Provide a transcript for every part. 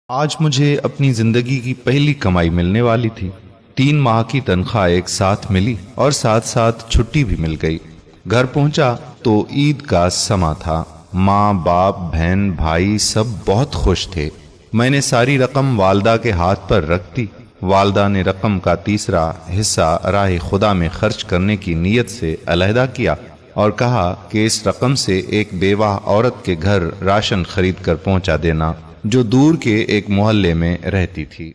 آج مجھے اپنی زندگی کی پہلی کمائی ملنے والی تھی۔ 3 ماہ کی تنخواہ ایک ساتھ ملی اور ساتھ ساتھ چھٹی بھی مل گئی۔ گھر پہنچا تو عید کا سما تھا۔ ماں باپ بہن بھائی سب بہت خوش تھے۔ میں نے ساری رقم والدہ کے ہاتھ پر رکھ دی۔ والدہ نے رقم کا تیسرا حصہ راہ خدا میں خرچ کرنے کی نیت سے علیحدہ کیا اور کہا کہ اس رقم سے ایک بیوہ عورت کے گھر راشن خرید کر پہنچا دینا جو دور کے ایک محلے میں رہتی تھی۔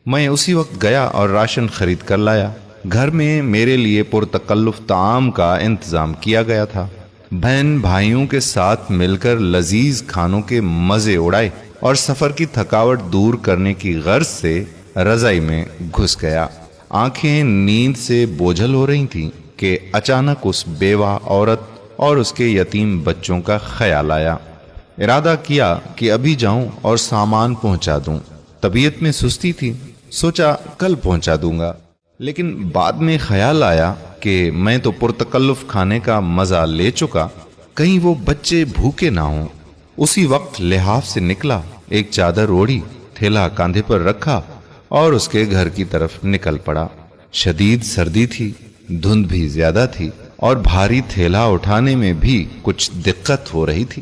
میں اسی وقت گیا اور راشن خرید کر لایا۔ گھر میں میرے لیے پرتکلف طعام کا انتظام کیا گیا تھا۔ بہن بھائیوں کے ساتھ مل کر لذیذ کھانوں کے مزے اڑائے اور سفر کی تھکاوٹ دور کرنے کی غرض سے رضائی میں گھس گیا۔ آنکھیں نیند سے بوجھل ہو رہی تھیں کہ اچانک اس بیوہ عورت اور اس کے یتیم بچوں کا خیال آیا۔ ارادہ کیا کہ ابھی جاؤں اور سامان پہنچا دوں۔ طبیعت میں سستی تھی، سوچا کل پہنچا دوں گا، لیکن بعد میں خیال آیا کہ میں تو پرتکلف کھانے کا مزہ لے چکا، کہیں وہ بچے بھوکے نہ ہوں۔ اسی وقت لحاف سے نکلا، ایک چادر اوڑھی، تھیلا کاندھے پر رکھا اور اس کے گھر کی طرف نکل پڑا۔ شدید سردی تھی، دھند بھی زیادہ تھی اور بھاری تھیلا اٹھانے میں بھی کچھ دقت ہو رہی تھی۔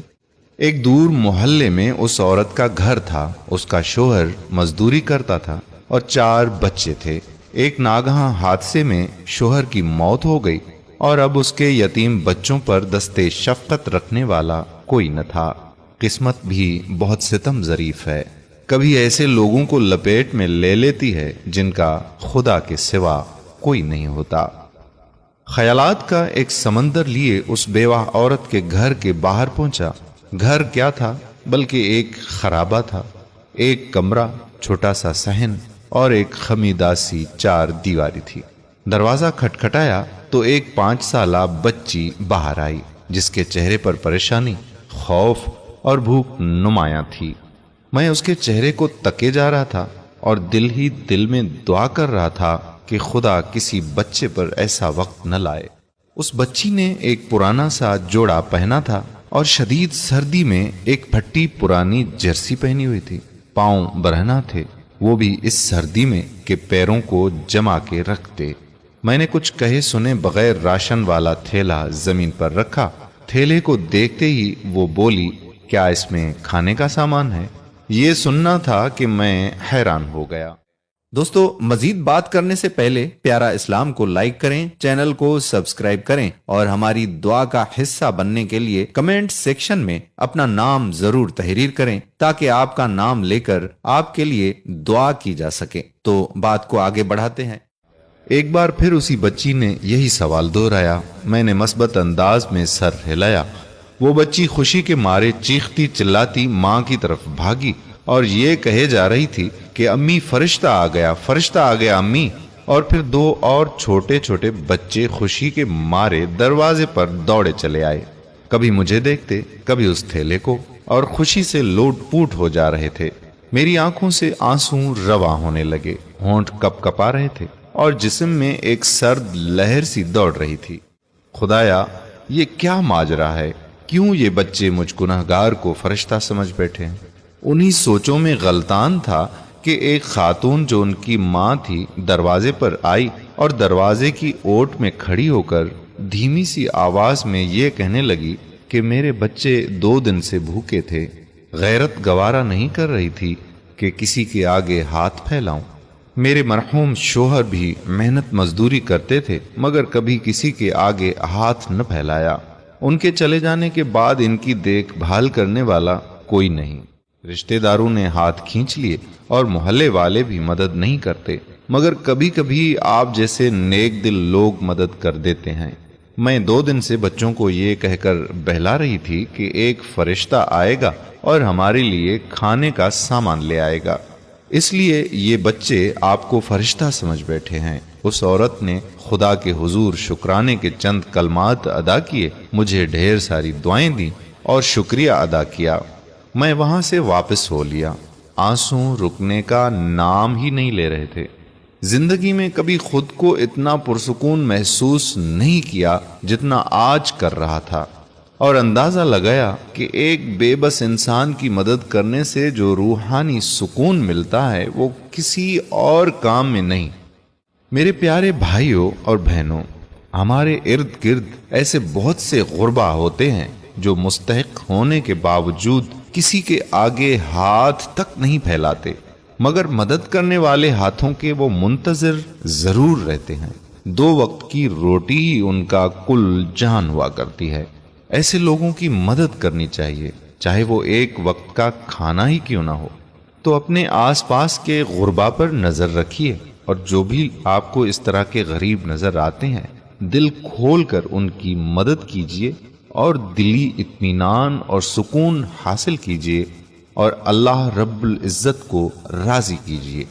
ایک دور محلے میں اس عورت کا گھر تھا۔ اس کا شوہر مزدوری کرتا تھا اور 4 بچے تھے۔ ایک ناگہاں حادثے میں شوہر کی موت ہو گئی اور اب اس کے یتیم بچوں پر دستے شفقت رکھنے والا کوئی نہ تھا۔ قسمت بھی بہت ستم ظریف ہے، کبھی ایسے لوگوں کو لپیٹ میں لے لیتی ہے جن کا خدا کے سوا کوئی نہیں ہوتا۔ خیالات کا ایک سمندر لیے اس بیوہ عورت کے گھر کے باہر پہنچا۔ گھر کیا تھا بلکہ ایک خرابہ تھا۔ ایک کمرہ، چھوٹا سا صحن اور ایک خمیداسی 4 دیواری تھی۔ دروازہ کھٹکھٹایا تو ایک 5 سالہ بچی باہر آئی جس کے چہرے پر پریشانی، خوف اور بھوک نمایاں تھی۔ میں اس کے چہرے کو تکے جا رہا تھا اور دل ہی دل میں دعا کر رہا تھا کہ خدا کسی بچے پر ایسا وقت نہ لائے۔ اس بچی نے ایک پرانا سا جوڑا پہنا تھا اور شدید سردی میں ایک پھٹی پرانی جرسی پہنی ہوئی تھی۔ پاؤں برہنہ تھے، وہ بھی اس سردی میں کہ پیروں کو جما کے رکھتے۔ میں نے کچھ کہے سنے بغیر راشن والا تھیلا زمین پر رکھا۔ تھیلے کو دیکھتے ہی وہ بولی، کیا اس میں کھانے کا سامان ہے؟ یہ سننا تھا کہ میں حیران ہو گیا۔ دوستو، مزید بات کرنے سے پہلے پیارا اسلام کو لائک کریں، چینل کو سبسکرائب کریں اور ہماری دعا کا حصہ بننے کے لیے کمنٹ سیکشن میں اپنا نام ضرور تحریر کریں تاکہ آپ کا نام لے کر آپ کے لیے دعا کی جا سکے۔ تو بات کو آگے بڑھاتے ہیں۔ ایک بار پھر اسی بچی نے یہی سوال دہرایا۔ میں نے مثبت انداز میں سر ہلایا۔ وہ بچی خوشی کے مارے چیختی چلاتی ماں کی طرف بھاگی اور یہ کہے جا رہی تھی کہ امی فرشتہ آ گیا، فرشتہ آ گیا امی۔ اور پھر 2 اور چھوٹے چھوٹے بچے خوشی کے مارے دروازے پر دوڑے چلے آئے، کبھی مجھے دیکھتے کبھی اس تھیلے کو، اور خوشی سے لوٹ پوٹ ہو جا رہے تھے۔ میری آنکھوں سے آنسو رواں ہونے لگے، ہونٹ کپ کپا رہے تھے اور جسم میں ایک سرد لہر سی دوڑ رہی تھی۔ خدایا، یہ کیا ماجرا ہے؟ کیوں یہ بچے مجھ گنہگار کو فرشتہ سمجھ بیٹھے ہیں؟ انہی سوچوں میں غلطان تھا کہ ایک خاتون جو ان کی ماں تھی دروازے پر آئی اور دروازے کی اوٹ میں کھڑی ہو کر دھیمی سی آواز میں یہ کہنے لگی کہ میرے بچے 2 دن سے بھوکے تھے۔ غیرت گوارا نہیں کر رہی تھی کہ کسی کے آگے ہاتھ پھیلاؤں۔ میرے مرحوم شوہر بھی محنت مزدوری کرتے تھے مگر کبھی کسی کے آگے ہاتھ نہ پھیلایا۔ ان کے چلے جانے کے بعد ان کی دیکھ بھال کرنے والا کوئی نہیں۔ رشتہ داروں نے ہاتھ کھینچ لیے اور محلے والے بھی مدد نہیں کرتے، مگر کبھی کبھی آپ جیسے نیک دل لوگ مدد کر دیتے ہیں۔ میں 2 دن سے بچوں کو یہ کہہ کر بہلا رہی تھی کہ ایک فرشتہ آئے گا اور ہمارے لیے کھانے کا سامان لے آئے گا، اس لیے یہ بچے آپ کو فرشتہ سمجھ بیٹھے ہیں۔ اس عورت نے خدا کے حضور شکرانے کے چند کلمات ادا کیے، مجھے ڈھیر ساری دعائیں دیں اور شکریہ ادا کیا۔ میں وہاں سے واپس ہو لیا۔ آنسو رکنے کا نام ہی نہیں لے رہے تھے۔ زندگی میں کبھی خود کو اتنا پرسکون محسوس نہیں کیا جتنا آج کر رہا تھا۔ اور اندازہ لگایا کہ ایک بے بس انسان کی مدد کرنے سے جو روحانی سکون ملتا ہے وہ کسی اور کام میں نہیں۔ میرے پیارے بھائیوں اور بہنوں، ہمارے ارد گرد ایسے بہت سے غربا ہوتے ہیں جو مستحق ہونے کے باوجود کسی کے آگے ہاتھ تک نہیں پھیلاتے، مگر مدد کرنے والے ہاتھوں کے وہ منتظر ضرور رہتے ہیں۔ 2 وقت کی روٹی ہی ان کا کل جان ہوا کرتی ہے۔ ایسے لوگوں کی مدد کرنی چاہیے، چاہے وہ ایک وقت کا کھانا ہی کیوں نہ ہو۔ تو اپنے آس پاس کے غربا پر نظر رکھیے، اور جو بھی آپ کو اس طرح کے غریب نظر آتے ہیں دل کھول کر ان کی مدد کیجیے، اور دلی اطمینان اور سکون حاصل کیجیے، اور اللہ رب العزت کو راضی کیجیے۔